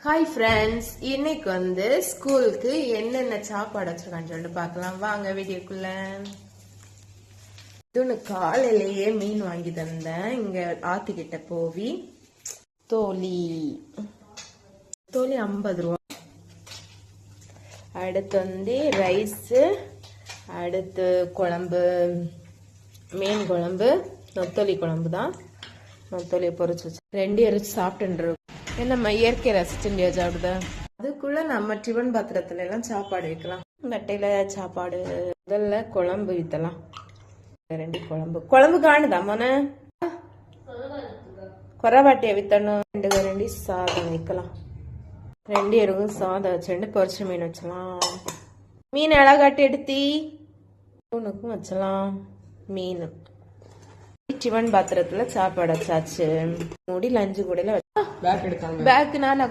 Hi friends, இன்னைக்கு ஸ்கூலுக்கு என்னென்ன சாப்பாடு வச்சிருக்கான்னு சொல்லிட்டு பார்க்கலாம் வாங்க வீடியோக்குள்ள. இது காலையிலேயே மீன் வாங்கி தந்தேன். இங்க ஆத்துக்கிட்ட போவி தோலி 50 ரூபா. அடுத்து ரைஸ், அடுத்து குழம்பு, மீன் குழம்பு, நொத்தோலி குழம்பு தான். நொத்தோலியை பொறிச்சு வச்சு 2 எரிச்சு சாப்பிட்டு நம்ம இயற்கை ரசிச்சுண்டியா சாப்பிடுத. அதுக்குள்ள நம்ம டிஃபன் பாத்திரத்துல எல்லாம் சாப்பாடு வைக்கலாம். நட்டையில சாப்பாடு முதல்ல குழம்பு வித்தலாம். 2 குழம்பு காணுதா மோன கொரவாட்டிய வித்தணும். 2 சாதம் வைக்கலாம். 2 எருவும் சாதம் வச்சுட்டு பொரிச்ச மீன் வச்சலாம். மீன் அழகாட்டி எடுத்தி உனக்கும் வச்சலாம். மீன் டிஃபன் பாத்திரத்துல சாப்பாடு வச்சாச்சு. மூடி லஞ்சு கூட பேக் நான்